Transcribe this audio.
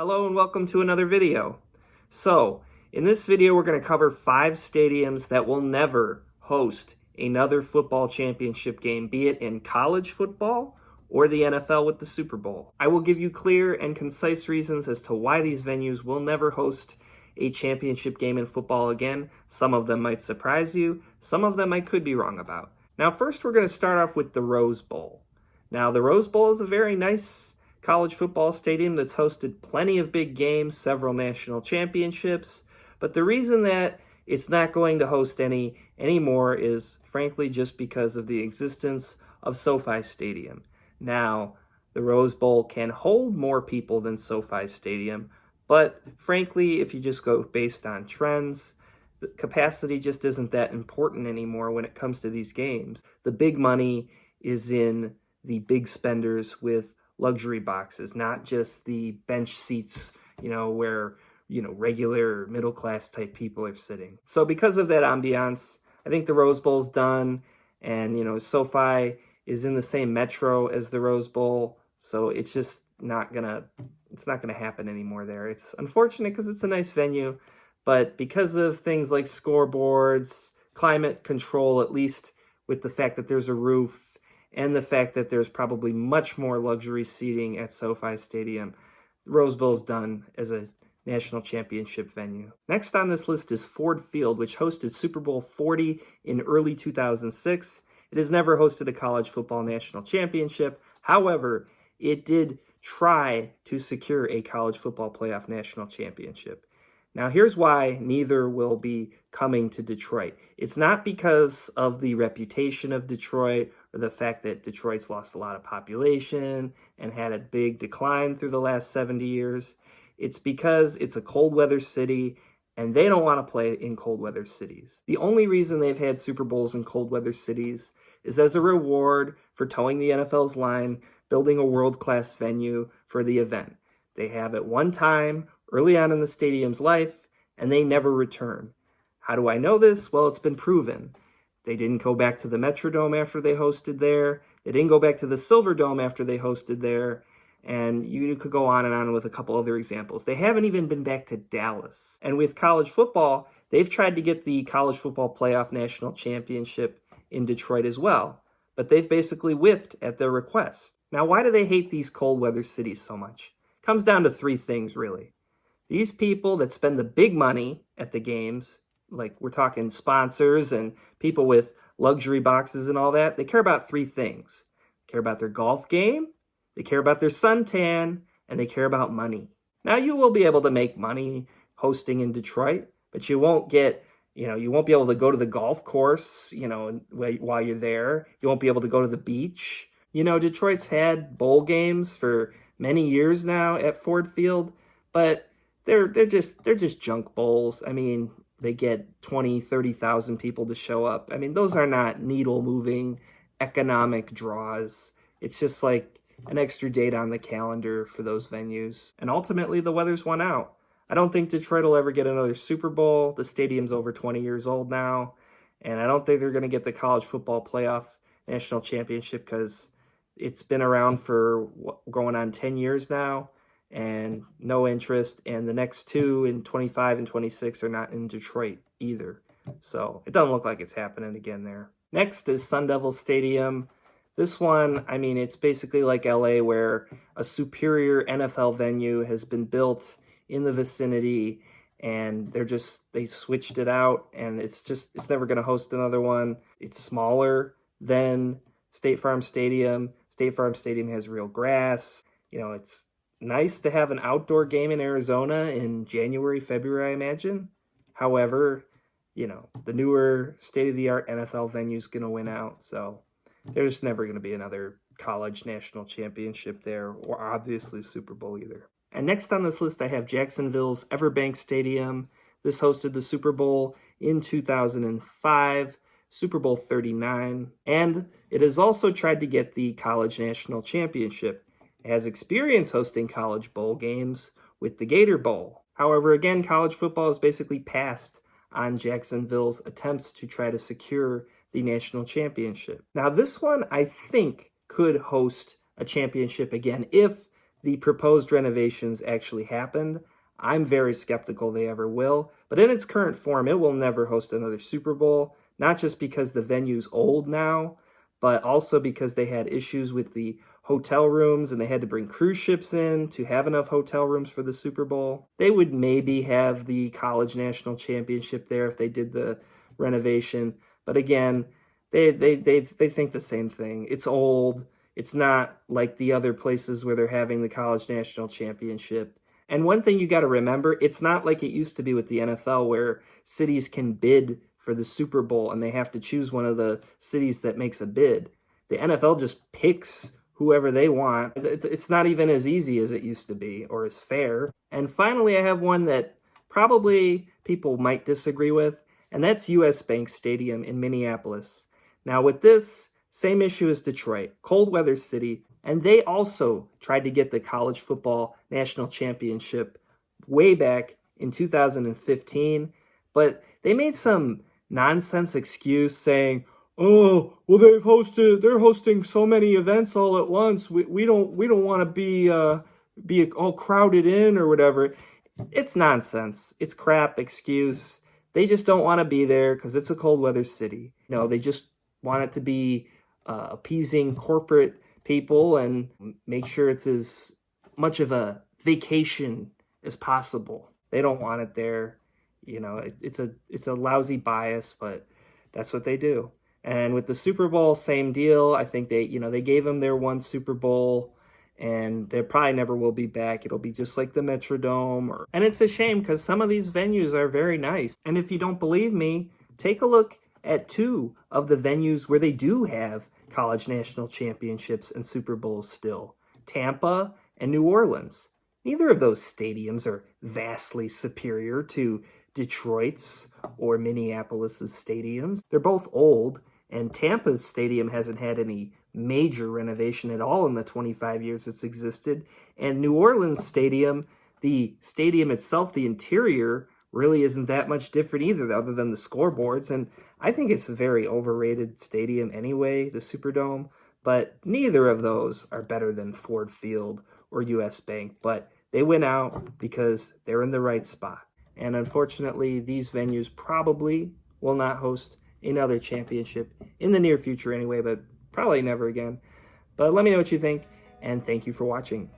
Hello and welcome to another video. So, in this video we're going to cover 5 stadiums that will never host another football championship game, be it in college football or the NFL with the Super Bowl. I will give you clear and concise reasons as to why these venues will never host a championship game in football again. Some of them might surprise you, some of them I could be wrong about. Now first we're going to start off with the Rose Bowl. Now the Rose Bowl is a very nice college football stadium that's hosted plenty of big games, several national championships, but the reason that it's not going to host any anymore is frankly just because of the existence of SoFi Stadium. Now, the Rose Bowl can hold more people than SoFi Stadium, but frankly, if you just go based on trends, the capacity just isn't that important anymore when it comes to these games. The big money is in the big spenders with luxury boxes, not just the bench seats, where, regular middle class type people are sitting. So because of that ambiance, I think the Rose Bowl's done, and, SoFi is in the same metro as the Rose Bowl, so it's just not gonna happen anymore there. It's unfortunate because it's a nice venue, but because of things like scoreboards, climate control, at least with the fact that there's a roof, and the fact that there's probably much more luxury seating at SoFi Stadium, the Rose Bowl's done as a national championship venue. Next on this list is Ford Field, which hosted Super Bowl 40 in early 2006. It has never hosted a college football national championship. However, it did try to secure a college football playoff national championship. Now, here's why neither will be coming to Detroit. It's not because of the reputation of Detroit or the fact that Detroit's lost a lot of population and had a big decline through the last 70 years. It's because it's a cold weather city and they don't want to play in cold weather cities. The only reason they've had Super Bowls in cold weather cities is as a reward for towing the NFL's line, building a world-class venue for the event. They have at one time early on in the stadium's life, and they never return. How do I know this? Well, it's been proven. They didn't go back to the Metrodome after they hosted there. They didn't go back to the Silverdome after they hosted there. And you could go on with a couple other examples. They haven't even been back to Dallas. And with college football, they've tried to get the college football playoff national championship in Detroit as well. But they've basically whiffed at their request. Now, why do they hate these cold weather cities so much? It comes down to 3 things, really. These people that spend the big money at the games, like we're talking sponsors and people with luxury boxes and all that, they care about 3 things. They care about their golf game, they care about their suntan, and they care about money. Now, you will be able to make money hosting in Detroit, but you won't get, you won't be able to go to the golf course, while you're there. You won't be able to go to the beach. Detroit's had bowl games for many years now at Ford Field, but they're just junk bowls. I mean, they get 20, 30,000 people to show up. I mean, those are not needle-moving economic draws. It's just like an extra date on the calendar for those venues. And ultimately, the weather's won out. I don't think Detroit will ever get another Super Bowl. The stadium's over 20 years old now. And I don't think they're going to get the college football playoff national championship because it's been around for going on 10 years now. And no interest, and the next 2 in 25 and 26 are not in Detroit either. So it doesn't look like it's happening again there. Next is Sun Devil Stadium. This one, I mean, it's basically like LA where a superior NFL venue has been built in the vicinity and they switched it out and it's never going to host another one. It's smaller than State Farm Stadium. State Farm Stadium has real grass. It's nice to have an outdoor game in Arizona in January, February, I imagine. However, the newer state-of-the-art NFL venue is going to win out. So there's never going to be another college national championship there, or obviously Super Bowl either. And next on this list, I have Jacksonville's Everbank Stadium. This hosted the Super Bowl in 2005, Super Bowl 39. And it has also tried to get the college national championship. It has experience hosting college bowl games with the Gator Bowl. However, again, college football has basically passed on Jacksonville's attempts to try to secure the national championship. Now, this one, I think, could host a championship again if the proposed renovations actually happened, I'm very skeptical they ever will. But in its current form, it will never host another Super Bowl, not just because the venue's old now, but also because they had issues with the hotel rooms and they had to bring cruise ships in to have enough hotel rooms for the Super Bowl. They would maybe have the college national championship there if they did the renovation. But again, they think the same thing. It's old. It's not like the other places where they're having the college national championship. And one thing you got to remember, it's not like it used to be with the NFL where cities can bid for the Super Bowl and they have to choose one of the cities that makes a bid. The NFL just picks whoever they want. It's not even as easy as it used to be or as fair. And finally, I have one that probably people might disagree with, and that's US Bank Stadium in Minneapolis. Now with this, same issue as Detroit, cold weather city, and they also tried to get the college football national championship way back in 2015, but they made some nonsense excuse saying, "Oh, well, they're hosting so many events all at once. We don't want to be all crowded in or whatever." It's nonsense. It's crap excuse. They just don't want to be there because it's a cold weather city. No, they just want it to be appeasing corporate people and make sure it's as much of a vacation as possible. They don't want it there. It's a lousy bias, but that's what they do. And with the Super Bowl, same deal. I think they gave them their one Super Bowl, and they probably never will be back. It'll be just like the Metrodome. And it's a shame because some of these venues are very nice. And if you don't believe me, take a look at two of the venues where they do have college national championships and Super Bowls still, Tampa and New Orleans. Neither of those stadiums are vastly superior to Detroit's or Minneapolis's stadiums. They're both old, and Tampa's stadium hasn't had any major renovation at all in the 25 years it's existed. And New Orleans stadium, the stadium itself, the interior, really isn't that much different either, other than the scoreboards. And I think it's a very overrated stadium anyway, the Superdome. But neither of those are better than Ford Field or US Bank. But they win out because they're in the right spot. And unfortunately, these venues probably will not host another championship in the near future anyway, but probably never again. But let me know what you think, and thank you for watching.